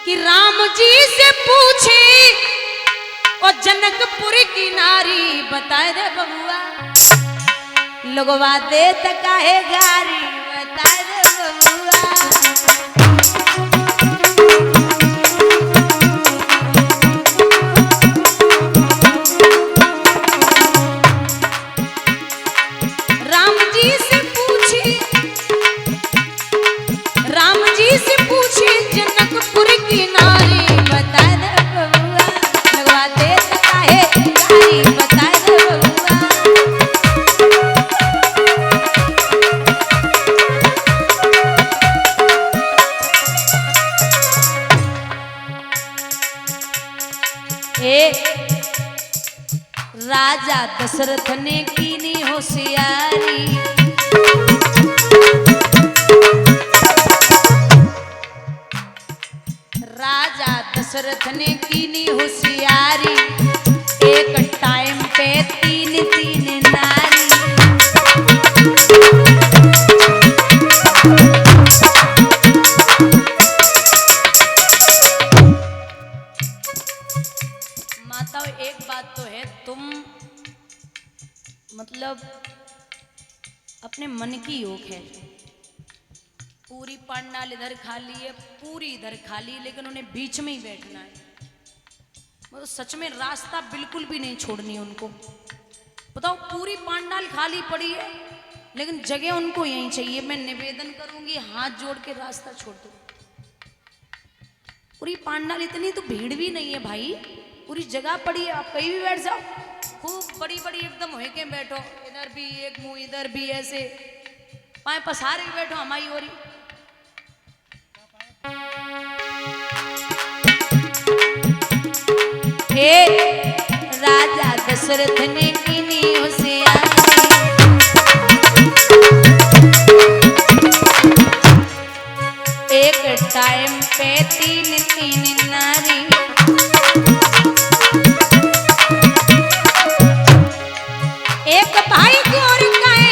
कि राम जी से पूछे और जनकपुर की नारी बताए दे बबुआ लोगवा दे काहे गारी बताए दे बबुआ। राम जी से पूछी जनकपुर की नारी बताए दे बबुआ लगवा दे काहे गारी बताए दे बबुआ। राजा दशरथ ने कीनी होशियारी राजा दशरथ ने कीनी होशियारी एक टाइम पे तीन तीन नारी। माताओं एक बात तो है तुम मतलब अपने मन की योग है पूरी पंडाल इधर खाली है पूरी इधर खाली लेकिन उन्हें बीच में ही बैठना है। मतलब सच में रास्ता बिल्कुल भी नहीं छोड़नी उनको। बताओ पूरी पंडाल खाली पड़ी है लेकिन जगह उनको यहीं चाहिए। मैं निवेदन करूंगी हाथ जोड़ के रास्ता छोड़ दो। पूरी पंडाल इतनी तो भीड़ भी नहीं है भाई पूरी जगह पड़ी है आप कहीं भी बैठ जाओ खूब बड़ी बड़ी एकदम हो के बैठो इधर भी एक मुंह इधर भी ऐसे पाए पसार के बैठो हमारी ओरी। राजा दशरथ ने कीनी होशियारी एक टाइम पे तीन तीन नारी। एक भाई गोर काए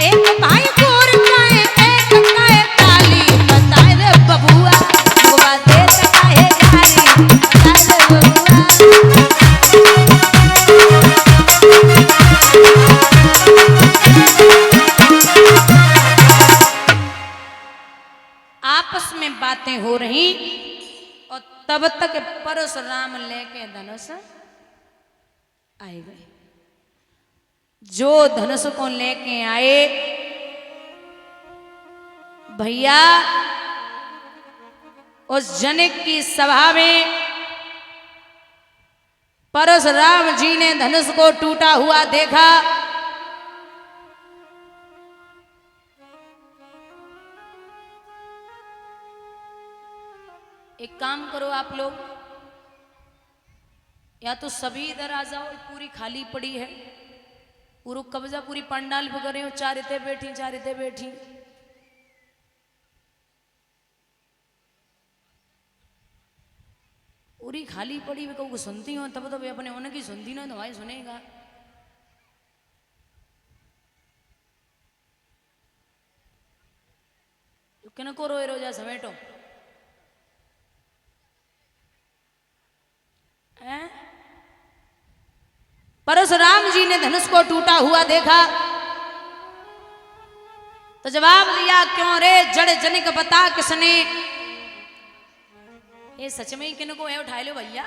एक भाई गोर काए एक काए काली बताए दे बबुआ बबुआ दे काहे गारी बताए दे बबुआ। आपस में बातें हो रही और तब तक परशुराम लेके धनुष आए गए। जो धनुष को लेके आए भैया उस जनक की सभा में परशुराम जी ने धनुष को टूटा हुआ देखा। एक काम करो आप लोग या तो सभी इधर आ जाओ पूरी खाली पड़ी है पूरा कब्जा पूरी पंडाल पे करे हो चार इते बैठी पूरी खाली पड़ी वे कहूँ सुनती हो तब तो वे अपने होने की सुनती ना तो भाई सुनेगा। किनको रोए रोजा समेटो परशुराम जी ने धनुष को टूटा हुआ देखा तो जवाब दिया क्यों रे जड़ जनिक बता किसने। ये सच में ही किनको है उठा लो भैया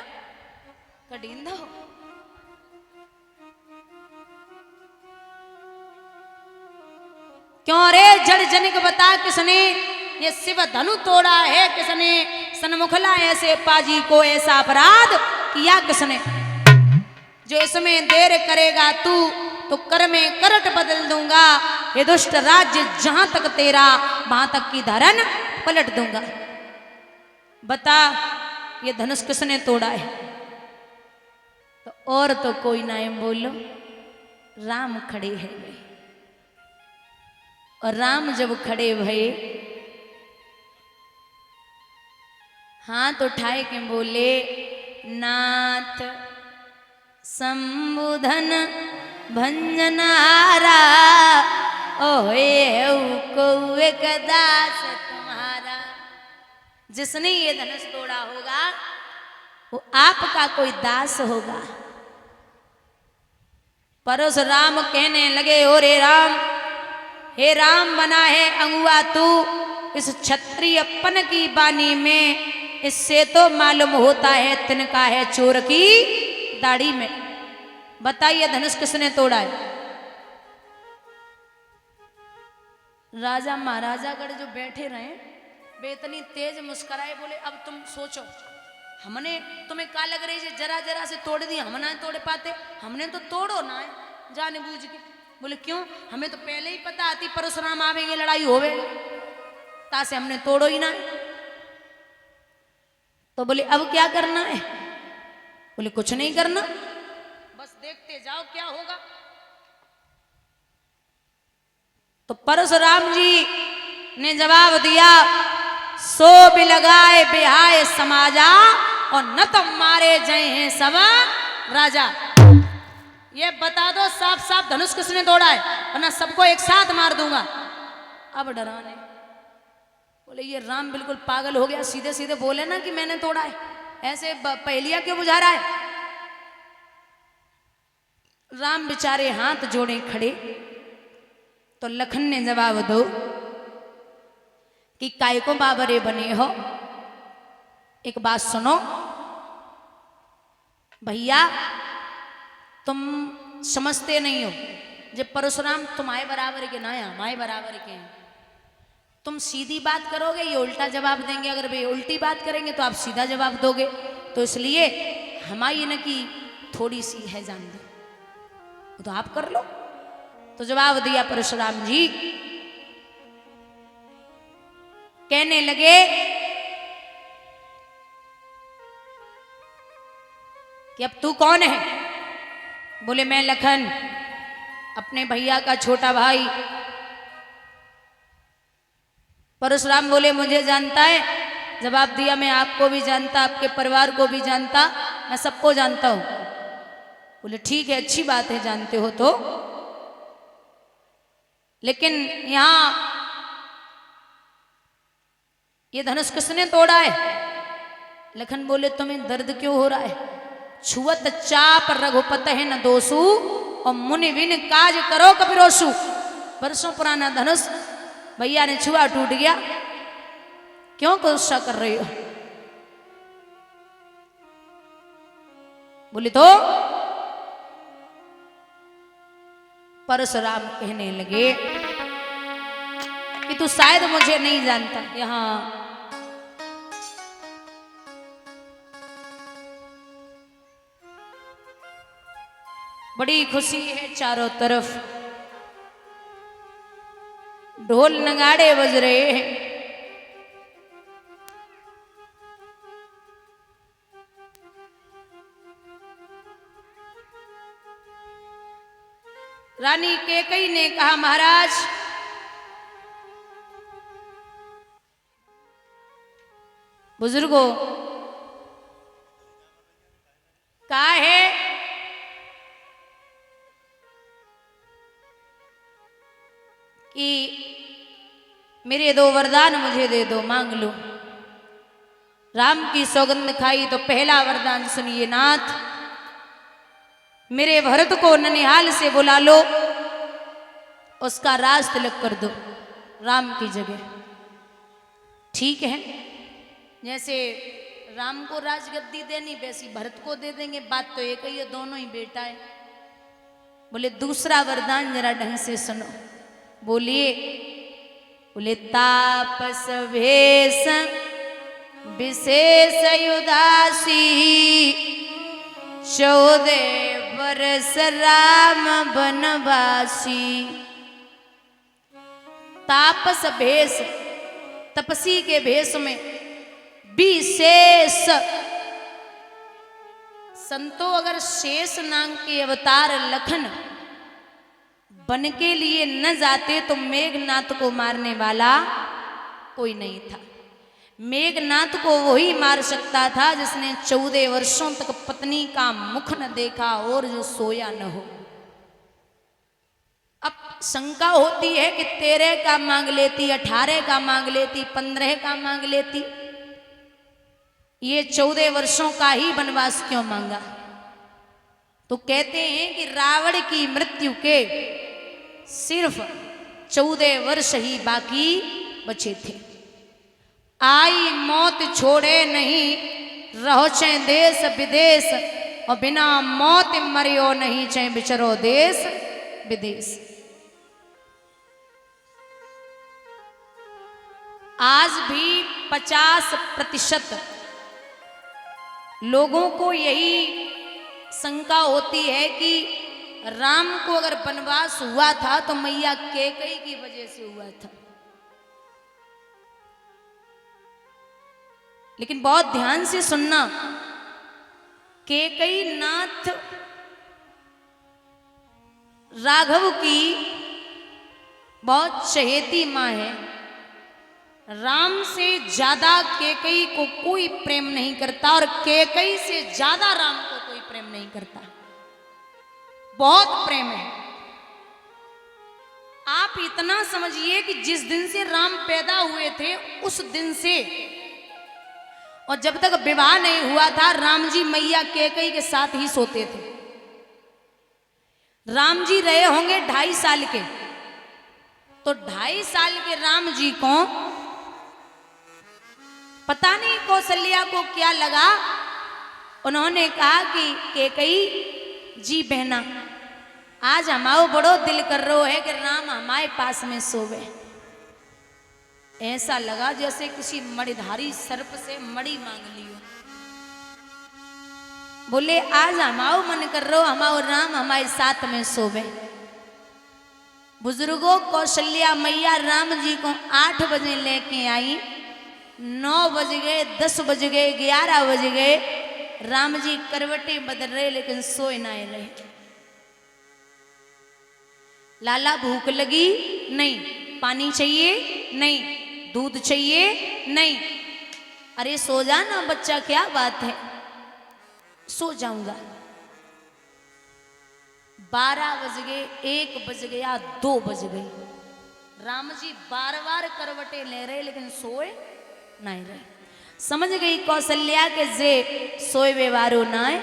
कठिन दो। क्यों रे जड़ जनिक बता किसने ये शिव धनु तोड़ा है किसने सन्मुखला ऐसे पाजी को ऐसा अपराध किया किसने। जो इसमें देर करेगा तू तो कर में करट बदल दूंगा ये दुष्ट राज्य जहां तक तेरा वहां तक की धरन पलट दूंगा। बता ये धनुष किसने तोड़ा है तो और तो कोई ना बोलो राम खड़े हैं भाई। और राम जब खड़े भये हाथ उठाए के बोले नाथ संबुधन भंजनारा ओहे कौवे कदास तुम्हारा। जिसने ये धनुष तोड़ा होगा वो आपका कोई दास होगा। परशुराम कहने लगे, ओ रे राम, हे राम बना है अंगुआ तू इस क्षत्रियपन की बानी में, इससे तो मालूम होता है तिनका है चोर की दाढ़ी में। बताइए धनुष किसने तोड़ा है? राजा महाराजागढ़ जो बैठे रहे वे इतनी तेज मुस्कुराए, बोले अब तुम सोचो, हमने तुम्हें क्या लग रही है जरा जरा से तोड़ दी, हम ना तोड़ पाते, हमने तो तोड़ो ना है जाने बूझ के। बोले क्यों? हमें तो पहले ही पता आती परशुराम आवेंगे लड़ाई होवे, तासे हमने तोड़ो ही ना। तो बोले अब क्या करना है? बोले कुछ नहीं करना, बस देखते जाओ क्या होगा। तो परशुराम जी ने जवाब दिया, सो भी लगाए बिहाय समाजा और न तो मारे जय हैं सब राजा। ये बता दो साफ साफ धनुष किसने तोड़ा है, वरना सबको एक साथ मार दूंगा। अब डराने बोले ये राम बिल्कुल पागल हो गया, सीधे सीधे बोले ना कि मैंने तोड़ा है, ऐसे पहेलियां क्यों बुझा रहा है? राम बेचारे हाथ जोड़े खड़े। तो लखन ने जवाब दो कि काय को बाबरे बने हो। एक बात सुनो भैया, तुम समझते नहीं हो, जब परशुराम तुम्हारे बराबर के ना हमारे बराबर के हैं। तुम सीधी बात करोगे ये उल्टा जवाब देंगे, अगर वे उल्टी बात करेंगे तो आप सीधा जवाब दोगे। तो इसलिए हमारी न की थोड़ी सी है जान दो, तो आप कर लो। तो जवाब दिया परशुराम जी, कहने लगे कि अब तू कौन है? बोले मैं लखन, अपने भैया का छोटा भाई। परशुराम बोले मुझे जानता है? जवाब दिया मैं आपको भी जानता, आपके परिवार को भी जानता, मैं सबको जानता हूं। बोले ठीक है, अच्छी बात है जानते हो तो, लेकिन यहां ये धनुष किसने तोड़ा है? लखन बोले तुम्हें दर्द क्यों हो रहा है? छुअत चाप रघुपत है न दोषु और मुनि विन काज करो कपिरोसु। वर्षों पुराना धनुष भैया ने छुआ, टूट गया, क्यों गुस्सा कर रही हो? बोले तो परशुराम कहने लगे कि तू शायद मुझे नहीं जानता। यहां बड़ी खुशी है, चारों तरफ ढोल नगाड़े बज रहे हैं। रानी कैकेयी ने कहा महाराज बुजुर्गों का है कि मेरे दो वरदान मुझे दे दो, मांग लो। राम की सौगंध खाई तो पहला वरदान सुनिए नाथ, मेरे भरत को ननिहाल से बुला लो, उसका राज तिलक कर दो राम की जगह। ठीक है, जैसे राम को राजगद्दी देनी वैसी भरत को दे देंगे, बात तो एक ही है, दोनों ही बेटा है। बोले दूसरा वरदान जरा ढंग से सुनो। बोलिए, बोले तापस भेष विशेष युदासी 14 वर्ष राम बनवासी। तापस भेष, तपसी के भेष में विशेष। संतो अगर शेष नाग के अवतार लखन बन के लिए न जाते तो मेघनाथ को मारने वाला कोई नहीं था। मेघनाथ को वही मार सकता था जिसने 14 वर्षों तक पत्नी का मुख न देखा और जो सोया न हो। अब शंका होती है कि 13 का मांग लेती, 18 का मांग लेती, 15 का मांग लेती, ये 14 वर्षों का ही वनवास क्यों मांगा? तो कहते हैं कि रावण की मृत्यु के सिर्फ 14 वर्ष ही बाकी बचे थे। आई मौत छोड़े नहीं, रहो चाहे देश विदेश, और बिना मौत मरियो नहीं, चाहे बिचरो देश विदेश। आज भी 50% लोगों को यही शंका होती है कि राम को अगर वनवास हुआ था तो मैया कैकेयी की वजह से हुआ था। लेकिन बहुत ध्यान से सुनना, कैकेयी नाथ राघव की बहुत चहेती मां है। राम से ज्यादा कैकेयी को कोई प्रेम नहीं करता और कैकेयी से ज्यादा राम को कोई प्रेम नहीं करता। बहुत प्रेम है। आप इतना समझिए कि जिस दिन से राम पैदा हुए थे उस दिन से और जब तक विवाह नहीं हुआ था, राम जी मैया कैकेयी के साथ ही सोते थे। राम जी रहे होंगे 2.5 साल के, तो 2.5 साल के राम जी को पता नहीं कौशल्या को क्या लगा, उन्होंने कहा कि कैकेयी जी बहना, आज हमारो बड़ो दिल कर रहा है कि राम हमारे पास में सोवे। ऐसा लगा जैसे किसी मणिधारी सर्प से मणि मांग लियो। बोले आज हमारो मन कर रहा, हमारो राम हमारे साथ में सोवे। बुजुर्गों, कौशल्या मैया राम जी को 8 बजे लेके आई। 9 बज गए, 10 बज गए, 11 बज गए, राम जी करवटें बदल रहे लेकिन सोए ना रहे। लाला भूख लगी? नहीं। पानी चाहिए? नहीं। दूध चाहिए? नहीं। अरे सो जा ना बच्चा, क्या बात है? सो जाऊंगा। 12 बज गए, 1 बज गया, 2 बज गई। राम जी बार-बार करवटें ले रहे लेकिन सोए नहीं रहे। समझ गई कौशल्या के जे सोए व्यवहारो नाय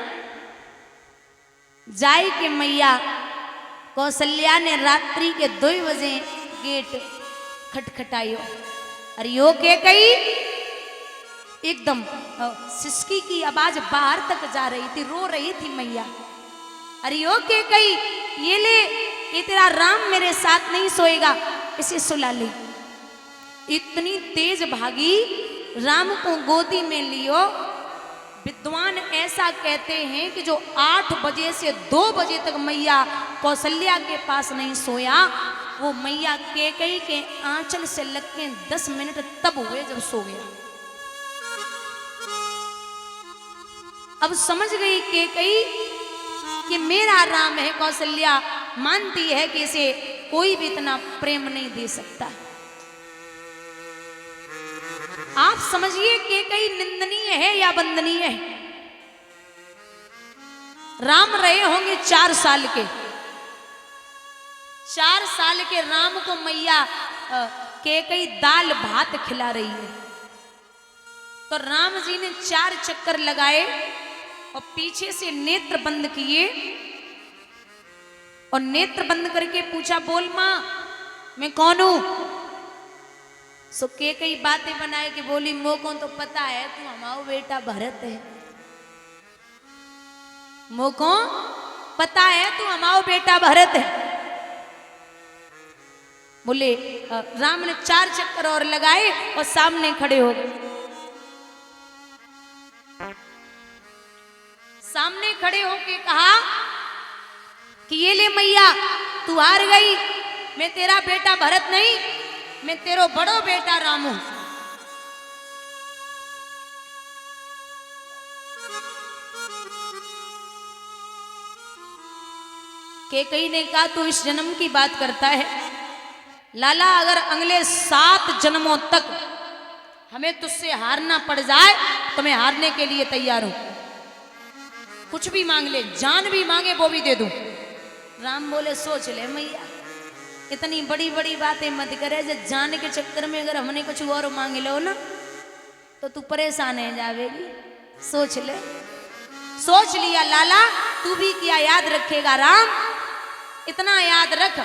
जाय के मैया कौशल्या ने रात्रि के 2 बजे गेट खटखटायो। अरे यो कैकेयी एकदम सिसकी की आवाज बाहर तक जा रही थी, रो रही थी मैया। अरे यो कैकेयी, ये ले, ये तेरा राम मेरे साथ नहीं सोएगा, इसे सुला ले। इतनी तेज भागी, राम को गोदी में लियो। विद्वान ऐसा कहते हैं कि जो 8 बजे से 2 बजे तक मैया कौशल्या के पास नहीं सोया, वो मैया कैकेयी के आंचल से लग के 10 मिनट तब हुए जब सो गया। अब समझ गई कैकेयी कि मेरा राम है। कौशल्या मानती है कि इसे कोई भी इतना प्रेम नहीं दे सकता। आप समझिए कैकेयी निंदनीय है या वंदनीय है? राम रहे होंगे 4 साल के। 4 साल के राम को मैया कैकेयी दाल भात खिला रही है। तो राम जी ने 4 चक्कर लगाए और पीछे से नेत्र बंद किए और नेत्र बंद करके पूछा, बोल मां मैं कौन हूं? सो कैकेयी बातें बनाए कि बोली, मोको तो पता है तू हमारा बेटा भरत है। मोको पता है तू हमारा बेटा भरत है। बोले राम ने 4 चक्कर और लगाए और सामने खड़े हो गए। सामने खड़े होके कहा कि ये ले मैया, तू हार गई। मैं तेरा बेटा भरत नहीं, मैं तेरो बड़ो बेटा राम हूं। कैकेयी ने कहा तू इस जन्म की बात करता है? लाला अगर अगले 7 जन्मों तक हमें तुझसे हारना पड़ जाए तो मैं हारने के लिए तैयार हूं। कुछ भी मांग ले, जान भी मांगे वो भी दे दूं। राम बोले सोच ले मैया, इतनी बड़ी बड़ी बातें मत करे। जान के चक्कर में अगर हमने कुछ और मांग लो ना तो तू परेशान है जावेगी। सोच ले। सोच लिया लाला, तू भी क्या याद रखेगा राम? इतना याद रख।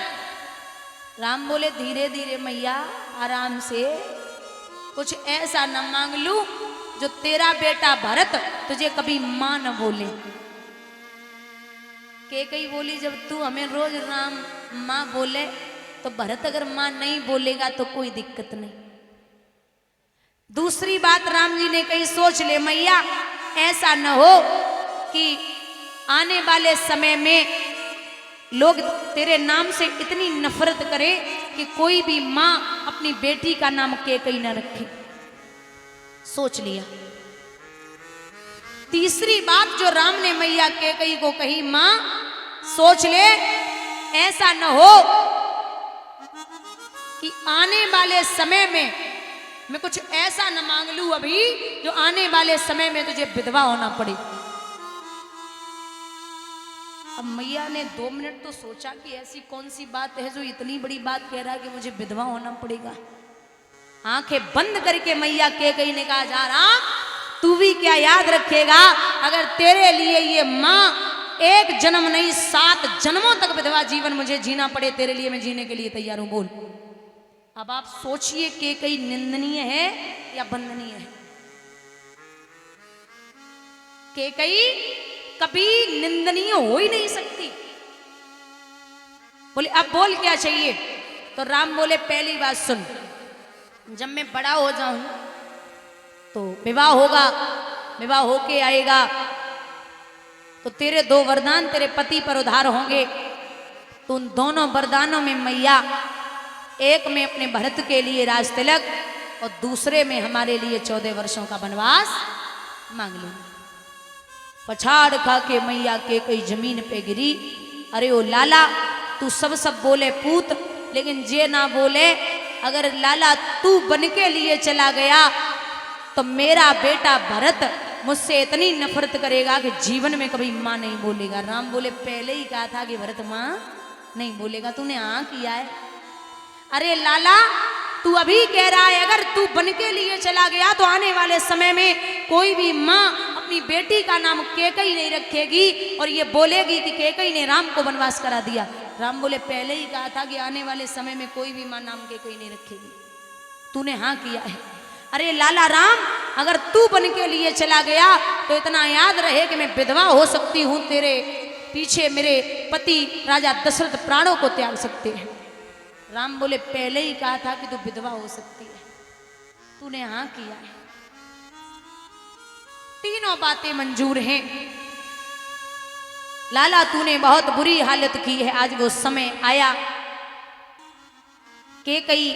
राम बोले धीरे धीरे मैया आराम से, कुछ ऐसा न मांग लूं जो तेरा बेटा भरत तुझे कभी मां न बोले। कैकेयी बोली जब तू हमें रोज राम मां बोले तो भरत अगर मां नहीं बोलेगा तो कोई दिक्कत नहीं। दूसरी बात राम जी ने कही सोच ले मैया, ऐसा न हो कि आने वाले समय में लोग तेरे नाम से इतनी नफरत करे कि कोई भी मां अपनी बेटी का नाम कैकेयी न रखे। सोच लिया। तीसरी बात जो राम ने मैया कैकेयी को कही, मां सोच ले ऐसा न हो कि आने वाले समय में मैं कुछ ऐसा न मांग लूं अभी जो आने वाले समय में तुझे विधवा होना पड़े। अब मैया ने 2 मिनट तो सोचा कि ऐसी कौन सी बात है जो इतनी बड़ी बात कह रहा है कि मुझे विधवा होना पड़ेगा। आंखें बंद करके मैया कैकेयी ने कहा, जा रहा तू भी क्या याद रखेगा, अगर तेरे लिए ये मां 1 जन्म नहीं 7 जन्मों तक विधवा जीवन मुझे जीना पड़े, तेरे लिए मैं जीने के लिए तैयार हूं। बोल। अब आप सोचिए कैकेयी निंदनीय है या वंदनीय है? कैकेयी कभी निंदनीय हो ही नहीं सकती। बोले अब बोल क्या चाहिए? तो राम बोले पहली बात सुन, जब मैं बड़ा हो जाऊं तो विवाह होगा, विवाह होके आएगा तो तेरे 2 वरदान तेरे पति पर उधार होंगे। तो उन दोनों वरदानों में मैया, एक में अपने भरत के लिए राज तिलक और दूसरे में हमारे लिए 14 वर्षों का वनवास मांग लूंगी। पछाड़ खा के मैया कैकेयी जमीन पे गिरी। अरे ओ लाला, तू सब बोले पूत, लेकिन जे ना बोले अगर लाला तू बन के लिए चला गया तो मेरा बेटा भरत मुझसे इतनी नफरत करेगा कि जीवन में कभी मां नहीं बोलेगा। राम बोले पहले ही कहा था कि भरत मां नहीं बोलेगा, तूने हाँ किया है। अरे लाला, तू अभी कह रहा है अगर तू बन के लिए चला गया तो आने वाले समय में कोई भी मां अपनी बेटी का नाम कैकेयी नहीं रखेगी और ये बोलेगी कि कैकेयी ने राम को वनवास करा दिया। राम बोले पहले ही कहा था कि आने वाले समय में कोई भी मां नाम कैकेयी नहीं रखेगी, तूने हाँ किया है। अरे लाला राम, अगर तू बन के लिए चला गया तो इतना याद रहे कि मैं विधवा हो सकती हूं, तेरे पीछे मेरे पति राजा दशरथ प्राणों को त्याग सकते हैं। राम बोले पहले ही कहा था कि तू विधवा हो सकती है, तूने हाँ किया है। तीनों बातें मंजूर हैं। लाला तूने बहुत बुरी हालत की है, आज वो समय आया। कैकेयी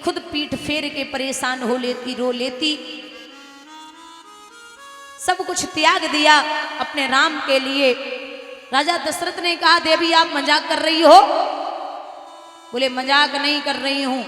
खुद पीठ फेर के परेशान हो लेती, रो लेती, सब कुछ त्याग दिया अपने राम के लिए। राजा दशरथ ने कहा देवी आप मजाक कर रही हो? बोले मजाक नहीं कर रही हूं,